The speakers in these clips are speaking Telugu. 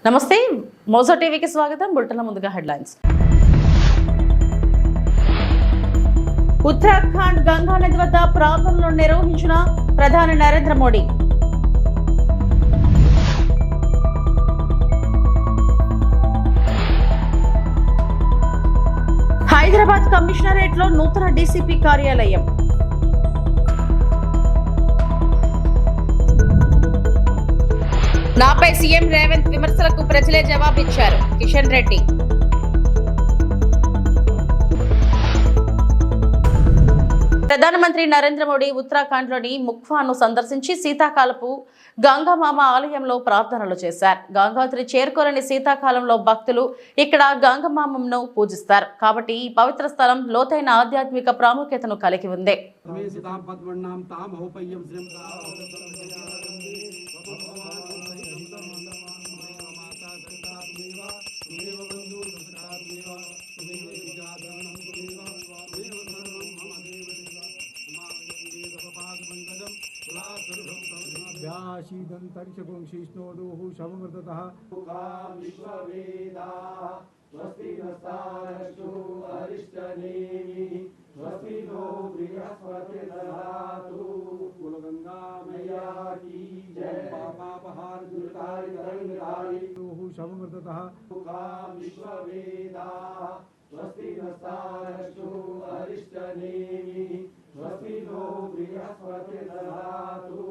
నమస్తే మోజో టీవీకి స్వాగతం. బులెటిన్ల ముందుగా హెడ్లైన్స్. ఉత్తరాఖండ్ గంగా నది వద్ద ప్రాంతంలో నిర్వహించిన ప్రధాని నరేంద్ర మోడీ. హైదరాబాద్ కమిషనరేట్ లో నూతన డీసీపీ కార్యాలయం. నాపై సీఎం రేవంత్ విమర్శలకు ప్రజలే జవాబిచ్చారు. కిషన్ రెడ్డి. ప్రధానమంత్రి నరేంద్ర మోడీ ఉత్తరాఖండ్లోని ముఖ్వాను సందర్శించి శీతాకాలపు గంగామామ ఆలయంలో ప్రార్థనలు చేశారు. గంగోత్రి చేరుకోలేని శీతాకాలంలో భక్తులు ఇక్కడ గంగమామను పూజిస్తారు. కాబట్టి ఈ పవిత్ర స్థలం లోతైన ఆధ్యాత్మిక ప్రాముఖ్యతను కలిగి ఉంది. शीदंतरिक्षगुंशीष्णोदुः शवमृततः स्वस्ति नस्तारक्षो अरिष्टनेमिः स्वस्ति नो बृहस्पतिर्दधातु कुलगंगा मैया की जय. पापापहार दुर्तारि तरंगधारि शवमृततः विश्ववेदाः स्वस्ति नस्तारक्षो अरिष्टनेमिः स्वस्ति नो बृहस्पतिर्दधातु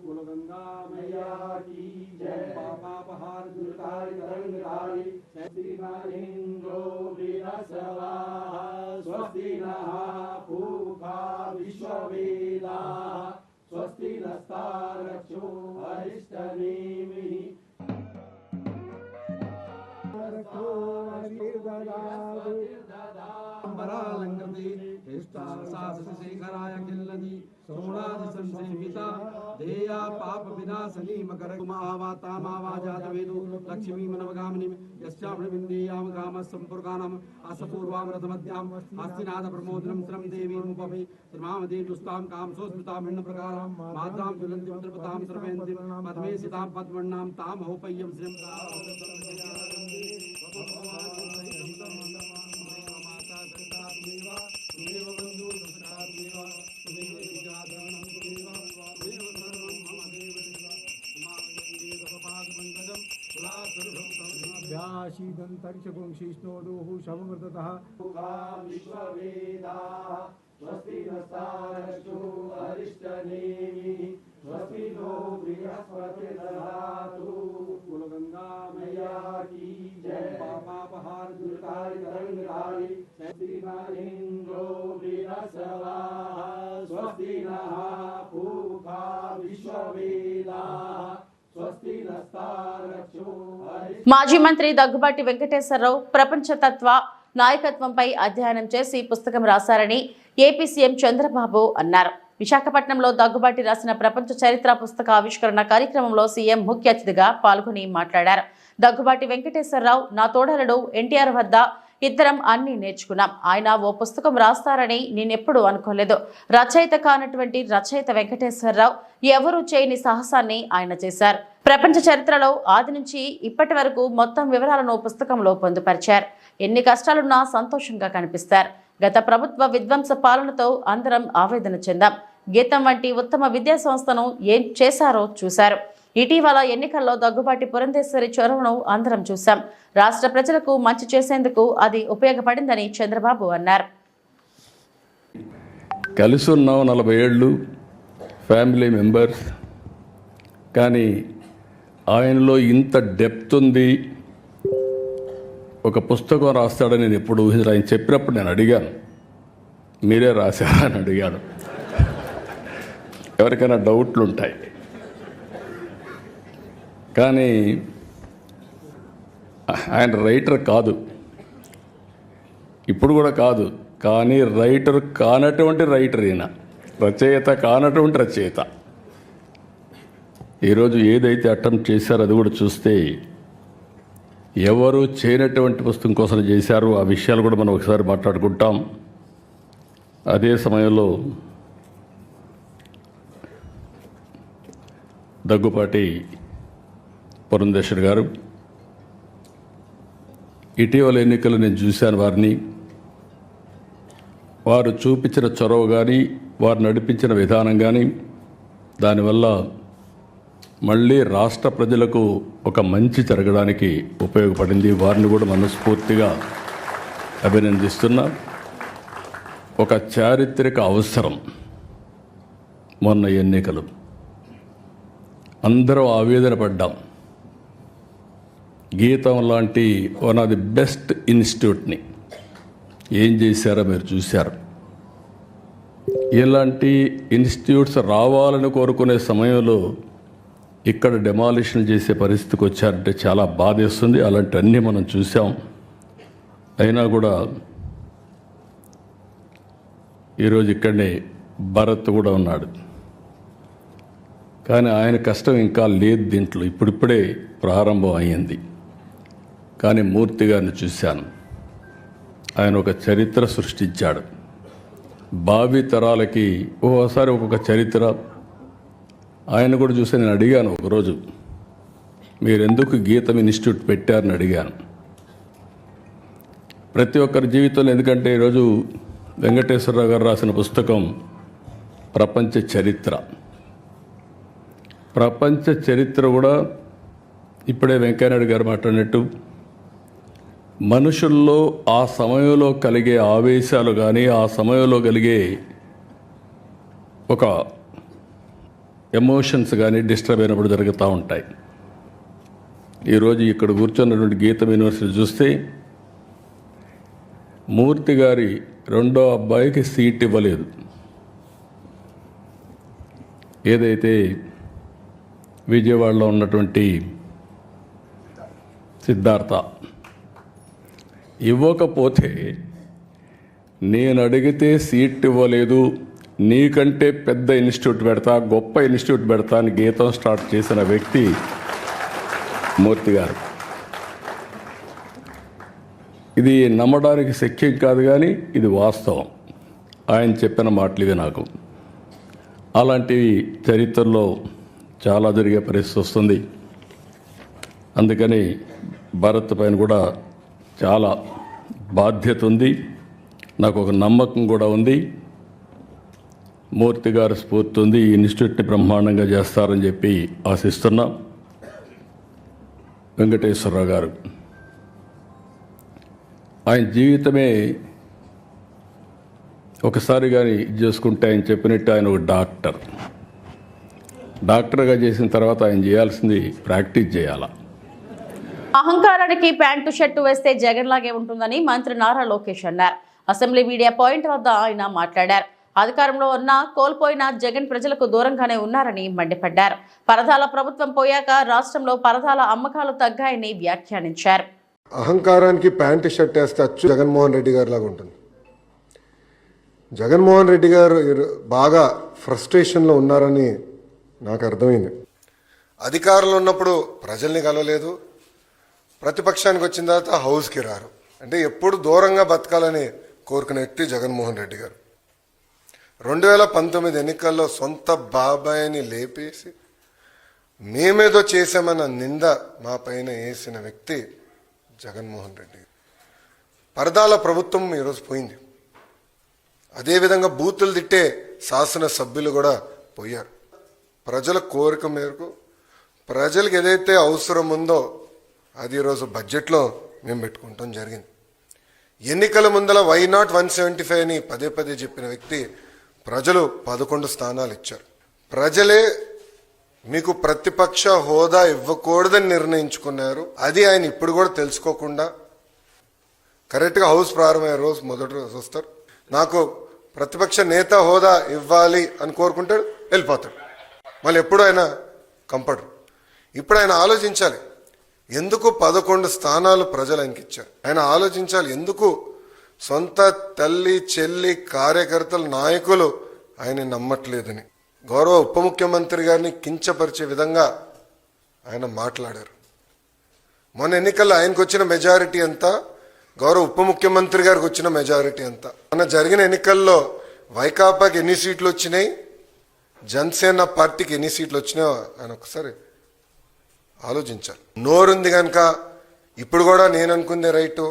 कुलगंगा मैया की जय. पापापहार दुर्तारि तरंगधारि इंद्रो बृहस्पतिः स्वस्ति नः पूषा विश्ववेदाः स्वस्ति नस्तारक्षो अरिष्टनेमिः शेखराय किल्लदी सोणादि संसेविता देया पाप विनाशनी मकर कुमावाता मावाजात वेदो लक्ष्मी मनवगामिनी यस्यामृविंदेयाम गाम संपुरगानम असपूर्वाम रथमध्याम हस्तिनाद प्रमोदनम श्रम देवी मुपवे श्रमामदे दुस्ताम काम सोस्मिताम भिन्न प्रकाराम मात्राम ज्वलंति मुद्रपताम सर्वेंति पद्मे सिताम पद्मन्नाम ताम होपय्यम श्रीम शीदंतरिक्षगुंशीष्णोदुः शवमृततः विश्ववेदाः स्वस्ति नस्तारक्षो अरिष्टनेमिः स्वस्ति नो बृहस्पतिर्दधातु कुलगंगा मैया की जय. पापापहार दुर्तारि तरंगधारि इंद्रो बृहस्पतिः स्वस्ति नः पूषा विश्ववेदाः स्वस्ति नस्तारक्षो. మాజీ మంత్రి దగ్గుబాటి వెంకటేశ్వరరావు ప్రపంచతత్వ నాయకత్వంపై అధ్యయనం చేసి పుస్తకం రాశారని ఏపీ సీఎం చంద్రబాబు అన్నారు. విశాఖపట్నంలో దగ్గుబాటి రాసిన ప్రపంచ చరిత్ర పుస్తక ఆవిష్కరణ కార్యక్రమంలో సీఎం ముఖ్య అతిథిగా పాల్గొని మాట్లాడారు. దగ్గుబాటి వెంకటేశ్వరరావు నా తోడలుడు ఎన్టీఆర్ వద్ద ఇద్దరం అన్ని నేర్చుకున్నాం. ఆయన ఓ పుస్తకం రాస్తారని నేనెప్పుడు అనుకోలేదు. రచయిత కానటువంటి రచయిత వెంకటేశ్వరరావు ఎవరూ చేయని సాహసాన్ని ఆయన చేశారు. ప్రపంచ చరిత్రలో ఆది నుంచి ఇప్పటి వరకు మొత్తం వివరాలను పుస్తకంలో పొందుపరిచారు. ఎన్ని కష్టాలున్నా సంతోషంగా కనిపిస్తారు. గత ప్రభుత్వ విధ్వంస పాలనతో అందరం ఆవేదన చెందాం. గీతం వంటి ఉత్తమ విద్యా సంస్థను ఏం చేశారో చూశారు. ఇటీవల ఎన్నికల్లో దగ్గుబాటి పురంధేశ్వరి చొరవను అందరం చూశాం. రాష్ట్ర ప్రజలకు మంచి చేసేందుకు అది ఉపయోగపడిందని చంద్రబాబు అన్నారు. కలిసి ఉన్నాం 40 ఏళ్ళు, ఫ్యామిలీ మెంబర్స్, కానీ ఆయనలో ఇంత డెప్త్ ఉంది, ఒక పుస్తకం రాస్తాడని నేను ఎప్పుడు ఊహించలేదు. ఆయన చెప్పినప్పుడు నేను అడిగాను, మీరే రాశారా అని అడిగాను. ఎవరికైనా డౌట్లు ఉంటాయి, కానీ ఆయన రైటర్ కాదు, ఇప్పుడు కూడా కాదు. కానీ రైటర్ కానటువంటి రైటర్ ఈయన, రచయిత కానటువంటి రచయిత. ఈరోజు ఏదైతే అటెంప్ట్ చేశారో అది కూడా చూస్తే ఎవరు చేయనటువంటి పుస్తకం కోసం చేశారు. ఆ విషయాలు కూడా మనం ఒకసారి మాట్లాడుకుంటాం. అదే సమయంలో దగ్గుపాటి పురంధేశ్వరి గారు, ఇటీవల ఎన్నికలు నేను చూశాను వారిని. వారు చూపించిన చొరవ కానీ, వారు నడిపించిన విధానం కానీ, దానివల్ల మళ్ళీ రాష్ట్ర ప్రజలకు ఒక మంచి జరగడానికి ఉపయోగపడింది. వారిని కూడా మనస్ఫూర్తిగా అభినందిస్తున్నా. ఒక చారిత్రక అవసరం మొన్న ఎన్నికలు. అందరం ఆవేదన పడ్డాం. గీతం లాంటి వన్ ఆఫ్ ది బెస్ట్ ఇన్స్టిట్యూట్ని ఏం చేశారో మీరు చూశారు. ఇలాంటి ఇన్స్టిట్యూట్స్ రావాలని కోరుకునే సమయంలో ఇక్కడ డెమాలిషన్ చేసే పరిస్థితికి వచ్చారంటే చాలా బాధేస్తుంది. అలాంటివన్నీ మనం చూసాం. అయినా కూడా ఈరోజు ఇక్కడనే భరత్ కూడా ఉన్నాడు. కానీ ఆయన కష్టం ఇంకా లేదు దీంట్లో, ఇప్పుడిప్పుడే ప్రారంభం అయ్యింది. కానీ మూర్తి గారిని చూశాను. ఆయన ఒక చరిత్ర సృష్టించాడు. భావి తరాలకి ఓసారి ఒక్కొక్క చరిత్ర. ఆయన కూడా చూసి నేను అడిగాను ఒకరోజు, మీరెందుకు గీతం ఇన్స్టిట్యూట్ పెట్టారని అడిగాను. ప్రతి ఒక్కరి జీవితంలో, ఎందుకంటే ఈరోజు వెంకటేశ్వరరావు గారు రాసిన పుస్తకం ప్రపంచ చరిత్ర. ప్రపంచ చరిత్ర కూడా ఇప్పుడే వెంకయ్యనాయుడు గారు మాట్లాడినట్టు మనుషుల్లో ఆ సమయంలో కలిగే ఆవేశాలు కానీ, ఆ సమయంలో కలిగే ఒక ఎమోషన్స్ కానీ డిస్టర్బ్ అయినప్పుడు జరుగుతూ ఉంటాయి. ఈరోజు ఇక్కడ కూర్చున్నటువంటి గీతం యూనివర్సిటీ చూస్తే మూర్తి గారి రెండో అబ్బాయికి సీట్ ఇవ్వలేదు. ఏదైతే విజయవాడలో ఉన్నటువంటి సిద్ధార్థ ఇవ్వకపోతే, నేను అడిగితే సీట్ ఇవ్వలేదు, నీకంటే పెద్ద ఇన్స్టిట్యూట్ పెడతా, గొప్ప ఇన్స్టిట్యూట్ పెడతా అని గీతం స్టార్ట్ చేసిన వ్యక్తి మూర్తి గారు. ఇది నమ్మడానికి శక్యం కాదు, కానీ ఇది వాస్తవం. ఆయన చెప్పిన మాటలు ఇవి. నాకు అలాంటి చరిత్రలో చాలా జరిగే పరిస్థితి వస్తుంది. అందుకని భారత్ పైన కూడా చాలా బాధ్యత ఉంది. నాకు ఒక నమ్మకం కూడా ఉంది. మూర్తి గారి స్ఫూర్తి ఉంది. ఈ ఇన్స్టిట్యూట్ని బ్రహ్మాండంగా చేస్తారని చెప్పి ఆశిస్తున్నా. వెంకటేశ్వరరావు గారు ఆయన జీవితమే ఒకసారి కానీ చేసుకుంటే, ఆయన చెప్పినట్టు ఆయన ఒక డాక్టర్గా చేసిన తర్వాత ఆయన చేయాల్సింది ప్రాక్టీస్ చేయాలా. అహంకారానికి ప్యాంటు షర్టు వేస్తే జగన్ లాగే ఉంటుందని మంత్రి నారా లోకేష్ అన్నారు. అసెంబ్లీ మీడియా పాయింట్ వద్ద ఆయన మాట్లాడారు. అధికారంలో ఉన్న కోల్పోయిన జగన్ ప్రజలకు దూరంగానే ఉన్నారని మండిపడ్డారు. పరదాల ప్రభుత్వం పోయాక రాష్ట్రంలో పరదాల అమ్మకాలు తగ్గాయని వ్యాఖ్యానించారు. అహంకారానికి ప్యాంటు షర్ట్ వేస్తే అచ్చు జగన్మోహన్ రెడ్డి గారి లాగా ఉంటుంది. జగన్మోహన్ రెడ్డి గారు బాగా ఫ్రస్ట్రేషన్లో ఉన్నారని నాకు అర్థమైంది. అధికారంలో ఉన్నప్పుడు ప్రజల్ని కలవలేదు, ప్రతిపక్షానికి వచ్చిన తర్వాత హౌస్కి రారు. అంటే ఎప్పుడు దూరంగా బతకాలని కోరుకునే వ్యక్తి జగన్మోహన్ రెడ్డి గారు. 2019 ఎన్నికల్లో సొంత బాబాయిని లేపేసి మేమేదో చేశామన్న నింద మా పైన వేసిన వ్యక్తి జగన్మోహన్ రెడ్డి. పరదాల ప్రభుత్వం ఈరోజు పోయింది. అదేవిధంగా బూతులు తిట్టే శాసనసభ్యులు కూడా పోయారు. ప్రజల కోరిక మేరకు ప్రజలకు ఏదైతే అవసరం ఉందో అది ఈరోజు బడ్జెట్లో మేము పెట్టుకుంటాం జరిగింది. ఎన్నికల ముందల వై నాట్ 175 అని పదే పదే చెప్పిన వ్యక్తి ప్రజలు 11 స్థానాలు ఇచ్చారు. ప్రజలే మీకు ప్రతిపక్ష హోదా ఇవ్వకూడదని నిర్ణయించుకున్నారు. అది ఆయన ఇప్పుడు కూడా తెలుసుకోకుండా కరెక్ట్గా హౌస్ ప్రారంభమయ్యే రోజు మొదటి రోజు వస్తారు, నాకు ప్రతిపక్ష నేత హోదా ఇవ్వాలి అని కోరుకుంటాడు, వెళ్ళిపోతాడు. మళ్ళీ ఎప్పుడు ఆయన కంపడరు. ఇప్పుడు ఆయన ఆలోచించాలి, ఎందుకు 11 స్థానాలు ప్రజలు ఆయనకి ఇచ్చారు. ఆయన ఆలోచించాలి, ఎందుకు సొంత తల్లి చెల్లి కార్యకర్తలు నాయకులు ఆయన నమ్మట్లేదని. గౌరవ ఉప ముఖ్యమంత్రి గారిని కించపరిచే విధంగా ఆయన మాట్లాడారు. మొన్న ఎన్నికల్లో ఆయనకు వచ్చిన మెజారిటీ ఎంత, గౌరవ ఉప ముఖ్యమంత్రి గారికి వచ్చిన మెజారిటీ ఎంత. మొన్న జరిగిన ఎన్నికల్లో వైకాపాకి ఎన్ని సీట్లు వచ్చినాయి, జనసేన పార్టీకి ఎన్ని సీట్లు వచ్చినాయో ఆయన ఒకసారి ఆలోచించాలి. నోరుంది కనుక ఇప్పుడు కూడా నేను అనుకుందే రైటు,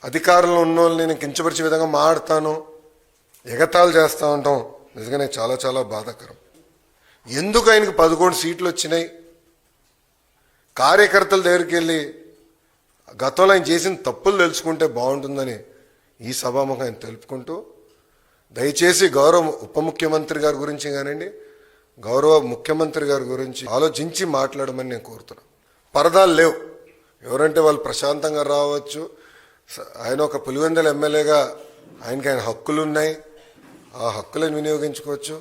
అధికారంలో ఉన్న వాళ్ళు నేను కించపరిచే విధంగా మాట్లాడతాను, ఎగతాళి చేస్తూ ఉంటాం. నిజంగానే చాలా చాలా బాధాకరం. ఎందుకు ఆయనకు 11 సీట్లు వచ్చినాయి? కార్యకర్తల దగ్గరికి వెళ్ళి గతంలో ఆయన చేసిన తప్పులు తెలుసుకుంటే బాగుంటుందని ఈ సభాముఖం ఆయన తెలుపుకుంటూ, దయచేసి గౌరవ ఉప ముఖ్యమంత్రి గారి గురించి కానివ్వండి, గౌరవ ముఖ్యమంత్రి గారి గురించి ఆలోచించి మాట్లాడమని నేను కోరుతున్నాను. పరదాలు లేవు. ఎవరంటే వాళ్ళు ప్రశాంతంగా రావచ్చు. ఆయన ఒక పులివెందుల ఎమ్మెల్యేగా ఆయన హక్కులు ఉన్నాయి. ఆ హక్కులను వినియోగించుకోవచ్చు.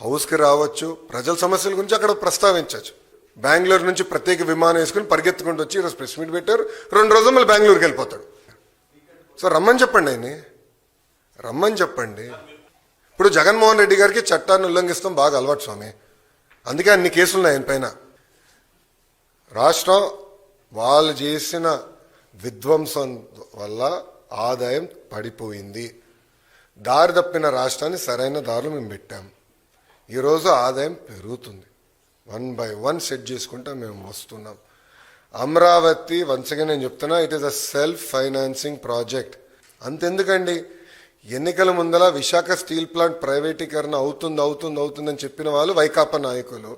హౌస్కి రావచ్చు. ప్రజల సమస్యల గురించి అక్కడ ప్రస్తావించవచ్చు. బెంగళూరు నుంచి ప్రత్యేక విమానం వేసుకుని పరిగెత్తుకుంటూ వచ్చి ఈరోజు ప్రెస్ మీట్ పెట్టారు. 2 రోజులు మళ్ళీ బెంగళూరుకి వెళ్ళిపోతాడు. సో రమ్మని చెప్పండి, ఆయన్ని రమ్మని చెప్పండి. ఇప్పుడు జగన్మోహన్ రెడ్డి గారికి చట్టాన్ని ఉల్లంఘిస్తాం బాగా అలవాటు స్వామి. అందుకే అన్ని కేసులు ఉన్నాయి ఆయన పైన. రాష్ట్రం వాళ్ళు చేసిన విధ్వంసం వల్ల ఆదాయం పడిపోయింది. దారి తప్పిన రాష్ట్రాన్ని సరైన దారులు మేము పెట్టాం. ఈరోజు ఆదాయం పెరుగుతుంది. 1 by 1 సెట్ చేసుకుంటా మేము వస్తున్నాం. అమరావతి వన్స్గా నేను చెప్తున్నా, it is a self financing project. అంతెందుకండి, ఎన్నికల ముందల విశాఖ స్టీల్ ప్లాంట్ ప్రైవేటీకరణ అవుతుందని చెప్పిన వాళ్ళు వైకాపా నాయకులు.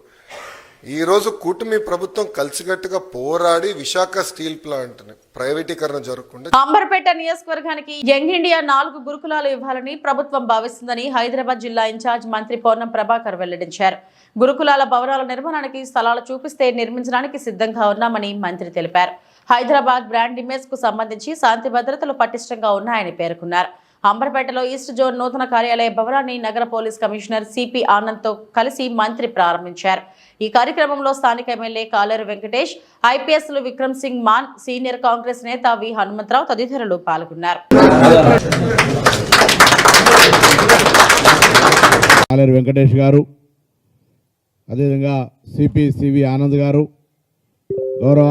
ఈరోజు కూటమి ప్రభుత్వం కలిసికట్టుగా పోరాడి విశాఖ స్టీల్ ప్లాంట్ ప్రైవేటీకరణ జరగకుండా. అంబర్పేట నియోజకవర్గానికి యంగ్ ఇండియా 4 గురుకులాలు ఇవ్వాలని ప్రభుత్వం భావిస్తుందని హైదరాబాద్ జిల్లా ఇన్ఛార్జ్ మంత్రి పొన్నం ప్రభాకర్ వెల్లడించారు. గురుకులాల భవనాల నిర్మాణానికి స్థలాలు చూపిస్తే నిర్మించడానికి సిద్ధంగా ఉన్నామని మంత్రి తెలిపారు. హైదరాబాద్ బ్రాండ్ ఇమేజ్ కు సంబంధించి శాంతి భద్రతలు పటిష్టంగా ఉన్నాయని పేర్కొన్నారు. అంబర్పేటలో ఈస్ట్ జోన్ నూతన కార్యాలయ భవనాన్ని నగర పోలీస్ కమిషనర్ సిపి ఆనంద్తో కలిసి మంత్రి ప్రారంభించారు. ఈ కార్యక్రమంలో స్థానిక ఎమ్మెల్యే కాలేరు వెంకటేష్, ఐపీఎస్లు విక్రమ్ సింగ్ మాన్, సీనియర్ కాంగ్రెస్ నేత వి హనుమంతరావు తదితరులు పాల్గొన్నారు. కాలేరు వెంకటేష్ గారు, అదేవిధంగా సివి ఆనంద్ గారు, గౌరవ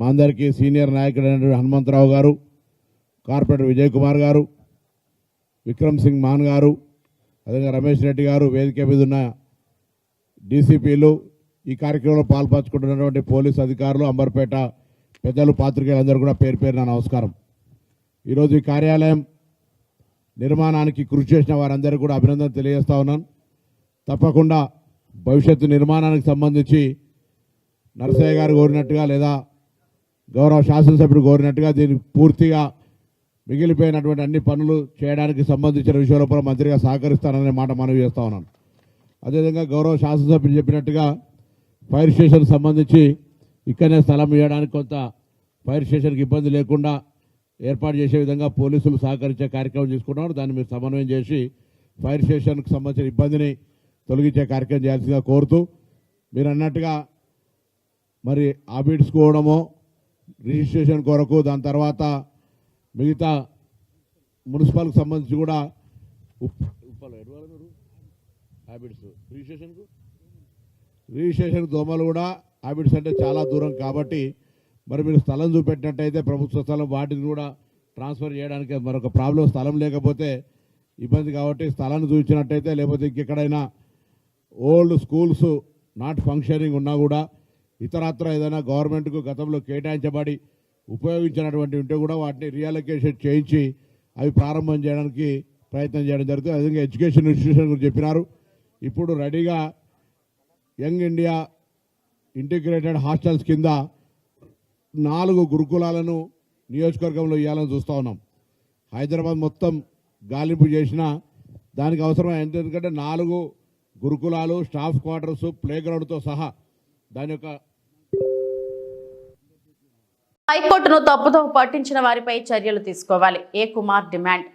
మా అందరికీ సీనియర్ నాయకుడైన హనుమంతరావు గారు, కార్పొరేటర్ విజయ్ కుమార్ గారు, విక్రమ్ సింగ్ మాన్ గారు, అదేవిధంగా రమేష్ రెడ్డి గారు, వేదిక మీద ఉన్న డీసీపీలు, ఈ కార్యక్రమంలో పాల్పంచుకుంటున్నటువంటి పోలీసు అధికారులు, అంబర్పేట పెద్దలు, పాత్రికేయులందరూ కూడా పేరు పేరున నమస్కారం. ఈరోజు ఈ కార్యాలయం నిర్మాణానికి కృషి చేసిన వారందరూ కూడా అభినందన తెలియజేస్తా ఉన్నాను. తప్పకుండా భవిష్యత్తు నిర్మాణానికి సంబంధించి నరసయ్య గారు కోరినట్టుగా లేదా గౌరవ శాసనసభ్యుడు కోరినట్టుగా దీన్ని పూర్తిగా మిగిలిపోయినటువంటి అన్ని పనులు చేయడానికి సంబంధించిన విషయంలో కూడా మంత్రిగా సహకరిస్తాననే మాట మనవి చేస్తా ఉన్నాను. అదేవిధంగా గౌరవ శాసనసభ్యులు చెప్పినట్టుగా ఫైర్ స్టేషన్ సంబంధించి ఇక్కడనే స్థలం ఇవ్వడానికి కొంత ఫైర్ స్టేషన్కి ఇబ్బంది లేకుండా ఏర్పాటు చేసే విధంగా పోలీసులు సహకరించే కార్యక్రమం తీసుకున్నారు. దాన్ని మీరు సమన్వయం చేసి ఫైర్ స్టేషన్కి సంబంధించిన ఇబ్బందిని తొలగించే కార్యక్రమం చేయాల్సిందిగా కోరుతూ, మీరు అన్నట్టుగా మరి ఆబిడ్స్ కోవడమో రిజిస్ట్రేషన్ కొరకు, దాని తర్వాత మిగతా మున్సిపల్కి సంబంధించి కూడా హ్యాబిట్స్ రిజిస్ట్రేషన్ దోమలు కూడా హ్యాబిట్స్ అంటే చాలా దూరం కాబట్టి మరి మీరు స్థలం చూపెట్టినట్టయితే ప్రభుత్వ స్థలం వాటిని కూడా ట్రాన్స్ఫర్ చేయడానికి మరొక ప్రాబ్లం, స్థలం లేకపోతే ఇబ్బంది కాబట్టి స్థలాన్ని చూపించినట్టయితే, లేకపోతే ఇంకెక్కడైనా ఓల్డ్ స్కూల్స్ నాట్ ఫంక్షనింగ్ ఉన్నా కూడా ఇతరత్ర ఏదైనా గవర్నమెంట్కు గతంలో కేటాయించబడి ఉపయోగించినటువంటి ఉంటే కూడా వాటిని రియలొకేషన్ చేయించి అవి ప్రారంభం చేయడానికి ప్రయత్నం చేయడం జరుగుతుంది. అదేవిధంగా ఎడ్యుకేషన్ ఇన్స్టిట్యూషన్ గురించి చెప్పినారు. ఇప్పుడు రెడీగా యంగ్ ఇండియా ఇంటిగ్రేటెడ్ హాస్టల్స్ కింద 4 గురుకులాలను నియోజకవర్గంలో ఇవ్వాలని చూస్తూ ఉన్నాం. హైదరాబాద్ మొత్తం గాలింపు చేసిన దానికి అవసరమైన ఎందుకంటే 4 గురుకులాలు, స్టాఫ్ క్వార్టర్స్, ప్లే గ్రౌండ్తో సహా దాని యొక్క హైకోర్టును తప్పుదో పట్టించిన వారిపై చర్యలు తీసుకోవాలి. ఏ కుమార్ డిమాండ్.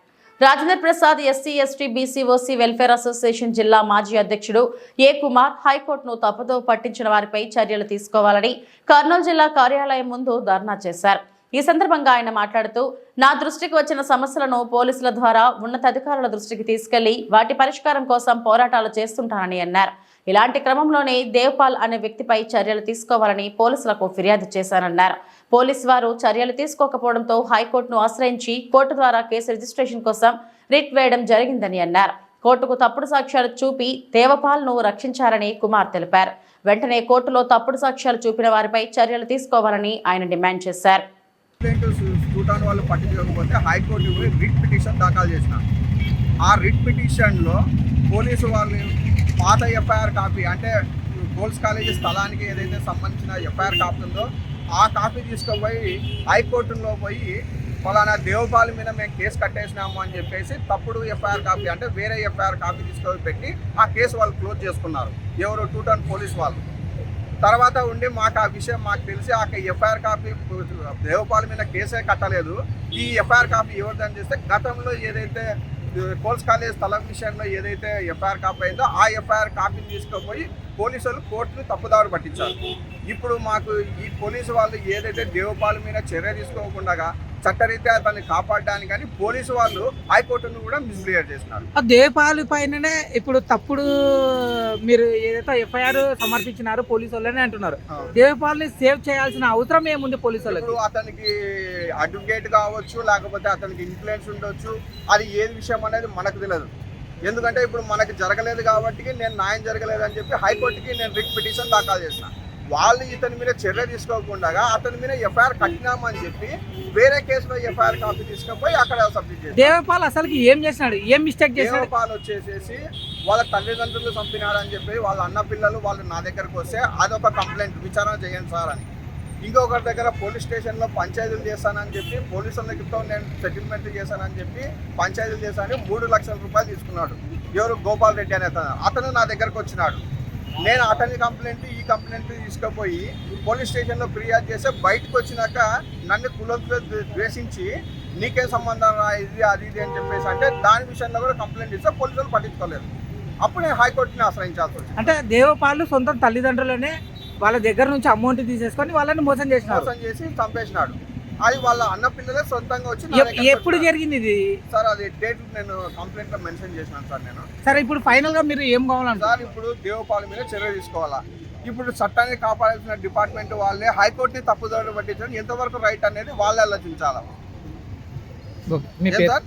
Rajendra Prasad SC ST BC OC welfare association జిల్లా మాజీ అధ్యక్షుడు ఏ కుమార్ హైకోర్టును తప్పుదో పట్టించిన వారిపై చర్యలు తీసుకోవాలని కర్నూలు జిల్లా కార్యాలయం ముందు ధర్నా చేశారు. ఈ సందర్భంగా ఆయన మాట్లాడుతూ, నా దృష్టికి వచ్చిన సమస్యలను పోలీసుల ద్వారా ఉన్నతాధికారుల దృష్టికి తీసుకెళ్లి వాటి పరిష్కారం కోసం పోరాటాలు చేస్తుంటానని అన్నారు. ఇలాంటి క్రమంలోనే దేవ్పాల్ అనే వ్యక్తిపై చర్యలు తీసుకోవాలని పోలీసులకు ఫిర్యాదు చేశానన్నారు. పోలీసు వారు చర్యలు తీసుకోకపోవడంతో హైకోర్టును ఆశ్రయించి కోర్టు ద్వారా కేసు రిజిస్ట్రేషన్ కోసం రిట్ వేయడం జరిగిందని అన్నారు. కోర్టుకు తప్పుడు సాక్ష్యాలు చూపి దేవపాల్ను రక్షించారని కుమార్ తెలిపారు. వెంటనే కోర్టులో తప్పుడు సాక్ష్యాలు చూపిన వారిపై చర్యలు తీసుకోవాలని ఆయన డిమాండ్ చేశారు. స్టూడెంట్ వాళ్ళు పట్టించుకోకపోతే హైకోర్టు రిట్ పిటిషన్ దాఖలు చేసిన ఆ రిట్ పిటిషన్లో పోలీసు వాళ్ళు పాత ఎఫ్ఐఆర్ కాపీ అంటే గోల్స్ కాలేజీ స్థలానికి ఏదైతే సంబంధించిన ఎఫ్ఐఆర్ కాపీ ఉందో ఆ కాపీ తీసుకుపోయి హైకోర్టులో పోయి ఫలానా దేవపాల్ మీద మేము కేసు కట్టేసినాము అని చెప్పేసి తప్పుడు ఎఫ్ఐఆర్ కాపీ అంటే వేరే ఎఫ్ఐఆర్ కాపీ తీసుకొని పెట్టి ఆ కేసు వాళ్ళు క్లోజ్ చేసుకున్నారు. ఎవరు 210 పోలీస్ వాళ్ళు. తర్వాత ఉండి మాకు ఆ విషయం మాకు తెలిసి ఆ ఎఫ్ఐఆర్ కాపీ దేవపాల్ మీద కేసే కట్టలేదు. ఈ ఎఫ్ఐఆర్ కాపీ ఎవరిదని చేస్తే గతంలో ఏదైతే కోల్స్ కాలేజ్ స్థలం విషయంలో ఏదైతే ఎఫ్ఐఆర్ కాపీ అయిందో ఆ ఎఫ్ఐఆర్ కాపీని తీసుకుపోయి పోలీసులు కోర్టును తప్పుదారు పట్టించారు. ఇప్పుడు మాకు ఈ పోలీసు వాళ్ళు ఏదైతే దేవపాల్ మీద చర్య తీసుకోకుండా చట్టరీత్యా అతన్ని కాపాడడానికి కానీ పోలీసు వాళ్ళు హైకోర్టును కూడా మిస్బిహేవ్ చేస్తున్నారు. దేవపాల్ పైననే ఇప్పుడు తప్పుడు మీరు ఏదైతే ఎఫ్ఐఆర్ సమర్పించినారో పోలీసు వాళ్ళని అంటున్నారు. దేవపాల్ ని సేవ్ చేయాల్సిన అవసరం ఏముంది పోలీసు వాళ్ళకి? అతనికి అడ్వకేట్ కావచ్చు, లేకపోతే అతనికి ఇన్ఫ్లుయెన్స్ ఉండొచ్చు. అది ఏది విషయం అనేది మనకు తెలియదు. ఎందుకంటే ఇప్పుడు మనకు జరగలేదు కాబట్టి నేను న్యాయం జరగలేదు అని చెప్పి హైకోర్టుకి నేను రిట్ పిటిషన్ దాఖలు చేసిన. వాళ్ళు ఇతని మీద చర్య తీసుకోకుండా అతని మీద ఎఫ్ఐఆర్ కట్టినామని చెప్పి వేరే కేసులో ఎఫ్ఐఆర్ కాపీ తీసుకుపోయి అక్కడ సబ్మిట్ చేశారు. దేవపాల్ అసలు ఏం చేసినాడు, ఏం మిస్టేక్ చేశాడు? దేవపాల్ వచ్చేసేసి వాళ్ళ తల్లిదండ్రులు చంపినాడు అని చెప్పి వాళ్ళ అన్న పిల్లలు వాళ్ళు నా దగ్గరకు వస్తే అదొక కంప్లైంట్, విచారణ చేయండి సార్ అని. ఇంకొకరి దగ్గర పోలీస్ స్టేషన్లో పంచాయతీలు చేస్తానని చెప్పి పోలీసులతో నేను సెటిల్మెంట్ చేశానని చెప్పి పంచాయతీలు చేశానని 3 లక్షల రూపాయలు తీసుకున్నాడు. ఎవరు? గోపాల్ రెడ్డి అనే అతను నా దగ్గరకు వచ్చినాడు. నేను అతని ఈ కంప్లైంట్ తీసుకుపోయి పోలీస్ స్టేషన్లో ఫిర్యాదు చేస్తే బయటకు వచ్చినాక నన్ను కులంతో ద్వేషించి నీకేం సంబంధం ఇది అది అని చెప్పేసి అంటే దాని విషయంలో కూడా కంప్లైంట్ ఇస్తే పోలీసులు పట్టించుకోలేదు. అప్పుడు నేను హైకోర్టుని ఆశ్రయించాల్సి వచ్చింది. అంటే దేవపాల్ సొంత తల్లిదండ్రులనే వాళ్ళ దగ్గర నుంచి అమౌంట్ తీసేసుకొని వాళ్ళని మోసం చేసి చంపేసినాడు. అది వాళ్ళ అన్న పిల్లలే సొంతంగా వచ్చి. ఎప్పుడు జరిగింది ఇది సార్? అది డేట్ నేను కంప్లైంట్ లో మెన్షన్ చేసినాను సార్ నేను. సరే, ఇప్పుడు ఫైనల్ గా మీరు ఏం కావాలంటే సార్ ఇప్పుడు దేవపాల్ మీద చర్య తీసుకోవాలా. ఇప్పుడు చట్టాన్ని కాపాడాల్సిన డిపార్ట్మెంట్ వాళ్ళే హైకోర్టుని తప్పుదోవ పట్టించడం ఎంతవరకు రైట్ అనేది వాళ్ళే ఆలోచించాలా.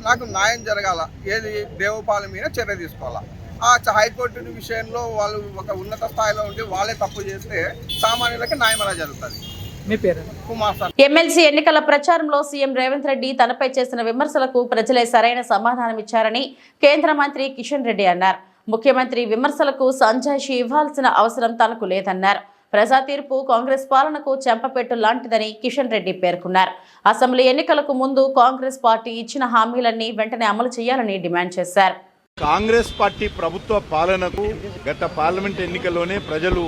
నాకు న్యాయం జరగాల, ఏది దేవపాల్ మీద చర్య తీసుకోవాలా. ఆ హైకోర్టు విషయంలో వాళ్ళు ఒక ఉన్నత స్థాయిలో ఉండి వాళ్ళే తప్పు చేస్తే సామాన్యులకి న్యాయం ఎలా జరుగుతుంది? మీ పేరు? కుమార్ సార్. ఎమ్మెల్సీ ఎన్నికల ప్రచారంలో సీఎం రేవంత్ రెడ్డి తనపై చేసిన విమర్శలకు ప్రజలే సరైన సమాధానం ఇచ్చారని కేంద్ర మంత్రి కిషన్ రెడ్డి అన్నారు. ముఖ్యమంత్రి విమర్శలకు సంజాయిషి ఇవ్వాల్సిన అవసరం తనకు లేదన్నారు. ప్రజా తీర్పు కాంగ్రెస్ పాలనకు చెంపపెట్టు లాంటిదని కిషన్ రెడ్డి పేర్కొన్నారు. అసెంబ్లీ ఎన్నికలకు ముందు కాంగ్రెస్ పార్టీ ఇచ్చిన హామీలన్నీ వెంటనే అమలు చేయాలని డిమాండ్ చేశారు. కాంగ్రెస్ పార్టీ ప్రభుత్వ పాలనకు గత పార్లమెంట్ ఎన్నికల్లోనే ప్రజలు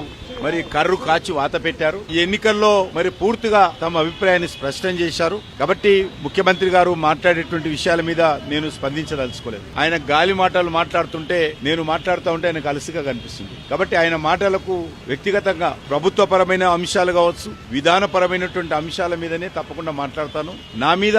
మరి కర్రు కాచి వాత పెట్టారు. ఈ ఎన్నికల్లో మరి పూర్తిగా తమ అభిప్రాయాన్ని స్పష్టం చేశారు. కాబట్టి ముఖ్యమంత్రి గారు మాట్లాడేటువంటి విషయాల మీద నేను స్పందించదలుచుకోలేదు. ఆయన గాలి మాటలు మాట్లాడుతుంటే నేను మాట్లాడుతూ ఉంటే ఆయనకు అలసిగా కనిపిస్తుంది. కాబట్టి ఆయన మాటలకు వ్యక్తిగతంగా ప్రభుత్వపరమైన అంశాలు కావచ్చు, విధానపరమైనటువంటి అంశాల మీదనే తప్పకుండా మాట్లాడతాను. నా మీద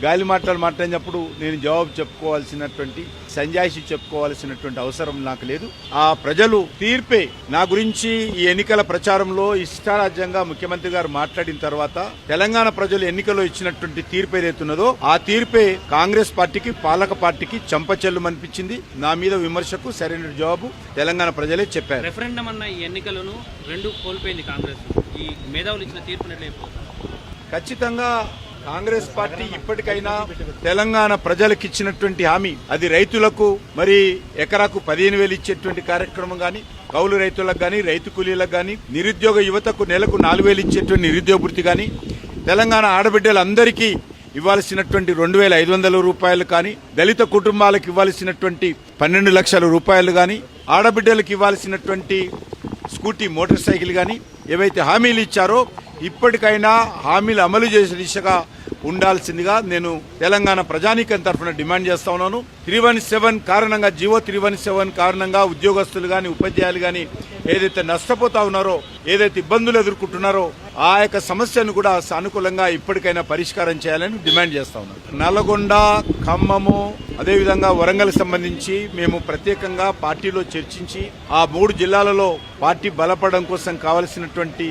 గాలి మాటలు మాట్లాడినప్పుడు నేను జవాబు చెప్పుకోవాల్సినటువంటి సంజాయిషి చెప్పుకోవాల్సినటువంటి అవసరం నాకు లేదు. ఆ ప్రజలు తీర్పే నా గురించి ఈ ఎన్నికల ప్రచారంలో ఇష్టారాజ్యంగా ముఖ్యమంత్రి గారు మాట్లాడిన తర్వాత తెలంగాణ ప్రజలు ఎన్నికల్లో ఇచ్చినటువంటి తీర్పు ఏదైతున్నదో ఆ తీర్పే కాంగ్రెస్ పార్టీకి, పాలక పార్టీకి చంపచెల్లుమనిపించింది. నా మీద విమర్శకు సరైన జవాబు తెలంగాణ ప్రజలే చెప్పారు. రెఫరెండం అన్న ఈ ఎన్నికలను 2 కోల్పోయింది కాంగ్రెస్. ఈ మేధావులు ఇచ్చిన తీర్పు ఖచ్చితంగా కాంగ్రెస్ పార్టీ ఇప్పటికైనా తెలంగాణ ప్రజలకు ఇచ్చినటువంటి హామీ, అది రైతులకు మరి ఎకరాకు 15,000 ఇచ్చేటువంటి కార్యక్రమం గాని, కౌలు రైతులకు గాని, రైతు కూలీలకు గాని, నిరుద్యోగ యువతకు నెలకు 4,000 ఇచ్చేటువంటి నిరుద్యోగ వృత్తి గాని, తెలంగాణ ఆడబిడ్డలందరికీ ఇవ్వాల్సినటువంటి 2,500 రూపాయలు కానీ, దళిత కుటుంబాలకు ఇవ్వాల్సినటువంటి 12 లక్షల రూపాయలు కానీ, ఆడబిడ్డలకు ఇవ్వాల్సినటువంటి స్కూటీ, మోటార్ సైకిల్ కానీ ఏవైతే హామీలు ఇచ్చారో ఇప్పటికైనా హామీలు అమలు చేసే దిశగా ఉండాల్సిందిగా నేను తెలంగాణ ప్రజానీకం తరఫున డిమాండ్ చేస్తా ఉన్నాను. 317 కారణంగా, జీవో 317 కారణంగా ఉద్యోగస్తులు గాని, ఉపాధ్యాయులు గాని ఏదైతే నష్టపోతా ఉన్నారో, ఏదైతే ఇబ్బందులు ఎదుర్కొంటున్నారో ఆ యొక్క సమస్యను కూడా సానుకూలంగా ఇప్పటికైనా పరిష్కారం చేయాలని డిమాండ్ చేస్తా ఉన్నాను. నల్గొండ, ఖమ్మము, అదేవిధంగా వరంగల్ సంబంధించి మేము ప్రత్యేకంగా పార్టీలో చర్చించి ఆ 3 జిల్లాలలో పార్టీ బలపడడం కోసం కావలసినటువంటి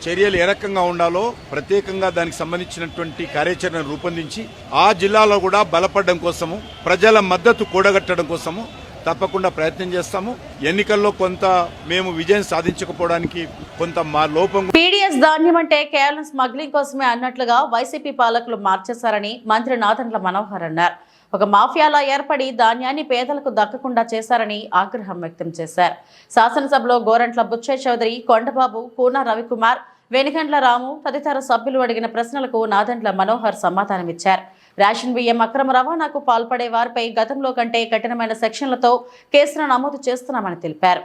చర్యలు ఏ రకంగా ఉండాలో ప్రత్యేకంగా దానికి సంబంధించినటువంటి కార్యాచరణ రూపొందించి ఆ జిల్లాలో కూడా బలపడడం కోసము, ప్రజల మద్దతు కూడగట్టడం కోసము తప్పకుండా ప్రయత్నం చేస్తాము. ఎన్నికల్లో కొంత మేము విజయం సాధించకపోవడానికి కొంత మా లోపం. పీడీఎస్ ధాన్యం అంటే కేవలం స్మగ్లింగ్ కోసమే అన్నట్లుగా వైసీపీ పాలకులు మార్చేశారని మంత్రి నాదెండ్ల మనోహర్ అన్నారు. ఒక మాఫియాలా ఏర్పడి ధాన్యాన్ని పేదలకు దక్కకుండా చేశారని ఆగ్రహం వ్యక్తం చేశారు. శాసనసభలో గోరంట్ల బుచ్చయ్య చౌదరి, కొండబాబు, కూన రవికుమార్, వెనుగండ్ల రాము తదితర సభ్యులు అడిగిన ప్రశ్నలకు నాదెండ్ల మనోహర్ సమాధానమిచ్చారు. రేషన్ బియ్యం అక్రమ రవాణాకు పాల్పడే వారిపై గతంలో కంటే కఠినమైన సెక్షన్లతో కేసులు నమోదు చేస్తున్నామని తెలిపారు.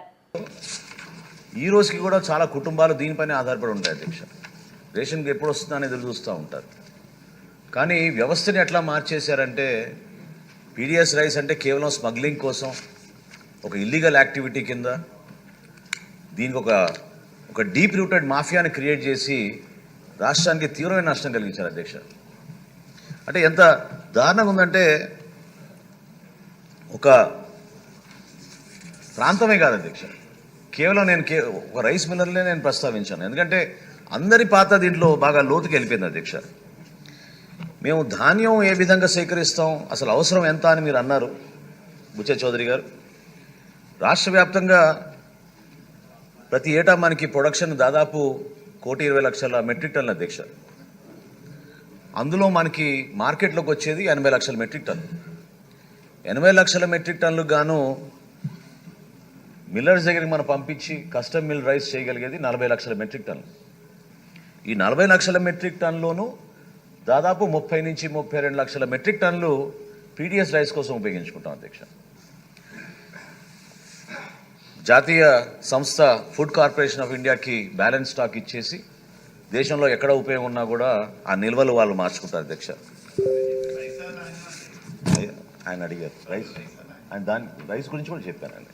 ఈ రోజుకి కూడా చాలా కుటుంబాలు దీనిపైనే ఆధారపడి ఉంటాయి అధ్యక్ష. రేషన్కి ఎప్పుడు వస్తుందా అనేది ఎదురు చూస్తూ ఉంటారు. కానీ వ్యవస్థని ఎట్లా మార్చేశారంటే పీడీఎస్ రైస్ అంటే కేవలం స్మగ్లింగ్ కోసం, ఒక ఇల్లీగల్ యాక్టివిటీ కింద దీనికి ఒక డీప్ రూటెడ్ మాఫియాని క్రియేట్ చేసి రాష్ట్రానికి తీవ్రమైన నష్టం కలిగించారు అధ్యక్ష. అంటే ఎంత దారుణంగా ఉందంటే ఒక ప్రాంతమే కాదు అధ్యక్ష, కేవలం నేను ఒక రైస్ మిల్లర్లే నేను ప్రస్తావించాను. ఎందుకంటే అందరి పాత దీంట్లో బాగా లోతుకి వెళ్ళిపోయింది అధ్యక్ష. మేము ధాన్యం ఏ విధంగా సేకరిస్తాం, అసలు అవసరం ఎంత అని మీరు అన్నారు బుచ్చయ్య చౌదరి గారు. రాష్ట్ర వ్యాప్తంగా ప్రతి ఏటా మనకి ప్రొడక్షన్ దాదాపు 1,20,00,000 మెట్రిక్ టన్నుల అధ్యక్ష. అందులో మనకి మార్కెట్లోకి వచ్చేది 80 లక్షల మెట్రిక్ టన్ను. 80 లక్షల మెట్రిక్ టన్నులకు గాను మిల్లర్స్ దగ్గరికి మనం పంపించి కస్టమ్ మిల్ రైస్ చేయగలిగేది 40 లక్షల మెట్రిక్ టన్ను. ఈ 40 లక్షల మెట్రిక్ టన్నులోనూ దాదాపు 30 నుంచి 32 లక్షల మెట్రిక్ టన్నులు పీడీఎస్ రైస్ కోసం ఉపయోగించుకుంటాం అధ్యక్ష. జాతీయ సంస్థ ఫుడ్ కార్పొరేషన్ ఆఫ్ ఇండియాకి బ్యాలెన్స్ స్టాక్ ఇచ్చేసి దేశంలో ఎక్కడ ఉపయోగం ఉన్నా కూడా ఆ నిల్వలు వాళ్ళు మార్చుకుంటారు అధ్యక్ష. ఆయన అడిగారు ఆయన దాని రైస్ గురించి కూడా చెప్పానండి.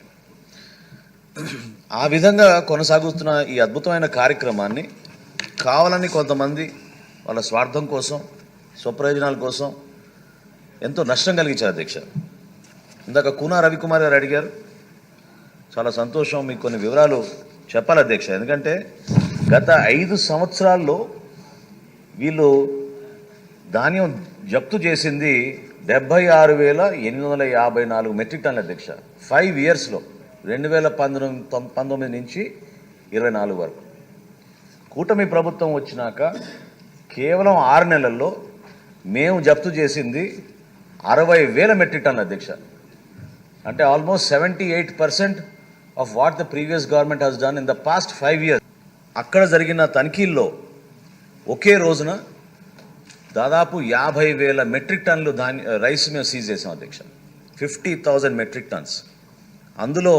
ఆ విధంగా కొనసాగుతున్న ఈ అద్భుతమైన కార్యక్రమాన్ని కావాలని కొంతమంది వాళ్ళ స్వార్థం కోసం, స్వప్రయోజనాల కోసం ఎంతో నష్టం కలిగించారు అధ్యక్ష. ఇందాక కూన రవికుమార్ గారు అడిగారు, చాలా సంతోషం, మీకు కొన్ని వివరాలు చెప్పాలి అధ్యక్ష. ఎందుకంటే గత 5 సంవత్సరాల్లో వీళ్ళు ధాన్యం జప్తు చేసింది 76,854 మెట్రిక్ టన్నుల అధ్యక్ష. 5 ఇయర్స్లో 2019 నుంచి 24 వరకు. కూటమి ప్రభుత్వం వచ్చినాక కేవలం 6 నెలల్లో మేము జప్తు చేసింది 60,000 మెట్రిక్ టన్నుల అధ్యక్ష. అంటే almost 78% of what the previous government has done in the past 5 years. అక్కడ జరిగిన తనిఖీల్లో ఒకే రోజున దాదాపు 50,000 మెట్రిక్ టన్నులు రైస్ మేము సీజ్ చేసాం అధ్యక్ష. 50,000 మెట్రిక్ టన్స్. అందులో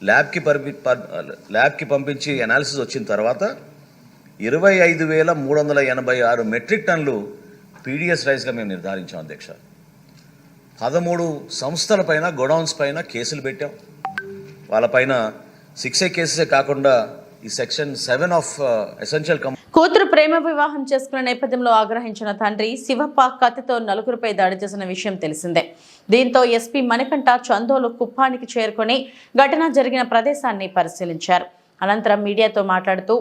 ల్యాబ్కి పంపించి అనాలిసిస్ వచ్చిన తర్వాత 25,386 మెట్రిక్ టన్నులు పీడీఎస్ రైస్గా మేము నిర్ధారించాం అధ్యక్ష. 13 సంస్థల పైన, గోడౌన్స్ పైన కేసులు పెట్టాం. వాళ్ళపైన 6A కేసెసే కాకుండా ఈ సెక్షన్ 7 ఆఫ్ ఎసెన్షియల్ కూతురు ప్రేమ వివాహం చేసుకున్న నేపథ్యంలో ఆగ్రహించిన తండ్రి శివప్ప కత్తితో 4గురిపై దాడి చేసిన విషయం తెలిసిందే. దీంతో ఎస్పీ మణికంఠ చందోలు కుప్పానికి చేరుకొని ఘటన జరిగిన ప్రదేశాన్ని పరిశీలించారు. అనంతరం మీడియాతో మాట్లాడుతూ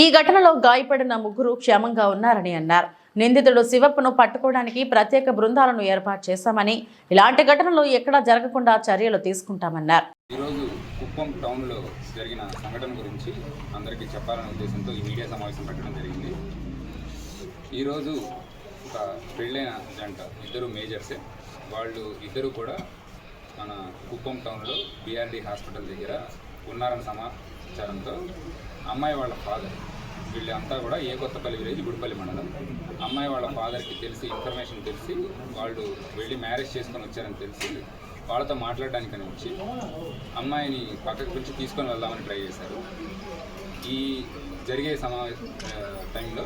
ఈ ఘటనలో గాయపడిన 3 క్షేమంగా ఉన్నారని అన్నారు. నిందితుడు శివప్పను పట్టుకోవడానికి ప్రత్యేక బృందాలను ఏర్పాటు చేశామని, ఇలాంటి ఘటనలు ఎక్కడా జరగకుండా చర్యలు తీసుకుంటామన్నారు. ఈరోజు కుప్పం టౌన్లో జరిగిన సంఘటన గురించి అందరికీ చెప్పాలనే ఉద్దేశంతో ఈ మీడియా సమావేశం పెట్టడం జరిగింది. ఈరోజు ఒక పెళ్ళైన జంట, 2 మేజర్సే, వాళ్ళు ఇద్దరు కూడా మన కుప్పం టౌన్లో BRD హాస్పిటల్ దగ్గర ఉన్నారన్న సమాచారంతో అమ్మాయి వాళ్ళ ఫాదర్, వీళ్ళంతా కూడా ఏ కొత్తపల్లి విలేజ్, గుడిపల్లి మండలం, అమ్మాయి వాళ్ళ ఫాదర్కి ఇన్ఫర్మేషన్ తెలిసి వాళ్ళు వెళ్ళి మ్యారేజ్ చేసుకొని వచ్చారని తెలిసి వాళ్ళతో మాట్లాడడానికని వచ్చి అమ్మాయిని పక్కకు పిలిచి తీసుకొని వెళ్దామని ట్రై చేశారు. ఈ జరిగే టైంలో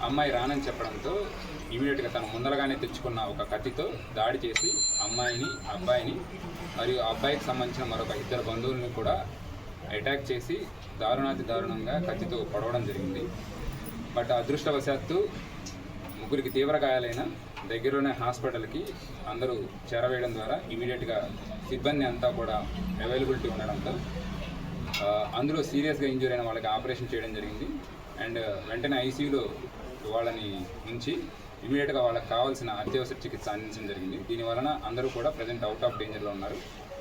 అమ్మాయి రానని చెప్పడంతో ఇమీడియట్గా తను ముందరగానే తెచ్చుకున్న ఒక కత్తితో దాడి చేసి అమ్మాయిని, అబ్బాయిని మరియు ఆ అబ్బాయికి సంబంధించిన మరొక 2 బంధువులను కూడా అటాక్ చేసి దారుణాతి దారుణంగా కత్తితో పొడవడం జరిగింది. బట్ అదృష్టవశాత్తు 3కి తీవ్ర గాయాలైన దగ్గరలోనే హాస్పిటల్కి అందరూ చేరవేయడం ద్వారా ఇమీడియట్గా సిబ్బంది అంతా కూడా అవైలబిలిటీ ఉండడంతో అందులో సీరియస్గా ఇంజూర్ అయిన వాళ్ళకి ఆపరేషన్ చేయడం జరిగింది. అండ్ వెంటనే ICUలో వాళ్ళని ఉంచి ఇమీడియట్గా వాళ్ళకి కావాల్సిన అత్యవసర చికిత్స అందించడం జరిగింది. దీనివలన అందరూ కూడా ప్రజెంట్ అవుట్ ఆఫ్ డేంజర్లో ఉన్నారు.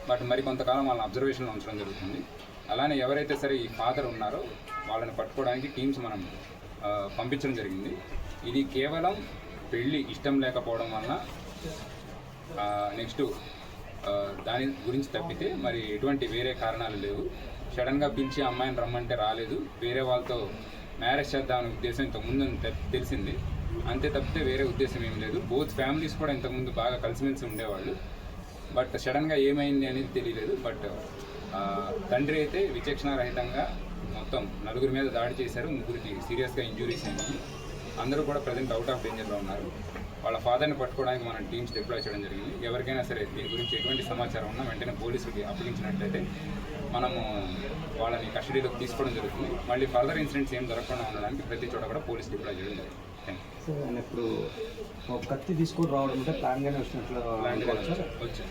బట్ మరి కొంతకాలం వాళ్ళని అబ్జర్వేషన్లో ఉంచడం జరుగుతుంది. అలానే ఎవరైతే సరే ఈ ఫాదర్ ఉన్నారో వాళ్ళని పట్టుకోవడానికి టీమ్స్ మనం పంపించడం జరిగింది. ఇది కేవలం పెళ్ళి ఇష్టం లేకపోవడం వలన నెక్స్ట్ దాని గురించి తప్పితే మరి ఎటువంటి వేరే కారణాలు లేవు. సడన్గా పిలిచి అమ్మాయిని రమ్మంటే రాలేదు, వేరే వాళ్ళతో మ్యారేజ్ చేద్దామనే ఉద్దేశం ఇంతకుముందు తెలిసింది, అంతే తప్పితే వేరే ఉద్దేశం ఏం లేదు. బోత్ ఫ్యామిలీస్ కూడా ఇంతకుముందు బాగా కలిసిమెలిసి ఉండేవాళ్ళు. బట్ సడన్గా ఏమైంది అనేది తెలియలేదు. బట్ తండ్రి అయితే విచక్షణారహితంగా మొత్తం 4 మీద దాడి చేశారు. 3కి సీరియస్గా ఇంజురీస్ అయినాయి. అందరూ కూడా ప్రజెంట్ అవుట్ ఆఫ్ డేంజర్లో ఉన్నారు. వాళ్ళ ఫాదర్ని పట్టుకోవడానికి మనం టీమ్స్ డిప్లాయ్ చేయడం జరిగింది. ఎవరికైనా సరే దీని గురించి ఎటువంటి సమాచారం ఉన్నా వెంటనే పోలీసులకి అప్పగించినట్లయితే మనము వాళ్ళని కస్టడీలోకి తీసుకోవడం జరుగుతుంది. మళ్ళీ ఫర్దర్ ఇన్సిడెంట్స్ ఏం జరగకుండా ఉండడానికి ప్రతి చోట కూడా పోలీస్ డిప్లాయ్ చేయడం జరుగుతుంది. ఇప్పుడు కత్తి తీసుకొని రావడం అంటే ప్లాన్గానే వచ్చినట్లు వచ్చారు.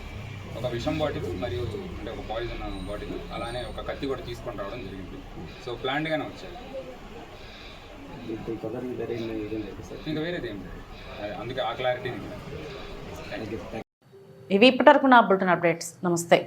ఒక విషం బాటిల్ మరియు అంటే ఒక పాయిజన్ బాటిల్, అలానే ఒక కత్తి కూడా తీసుకొని రావడం జరిగింది. సో ప్లాన్డ్గానే వచ్చారు. ఇంకా వేరేది ఏం లేదు, అందుకే ఆ క్లారిటీ. ఇవి ఇప్పటివరకు నా బులెటిన్ అప్డేట్స్. నమస్తే.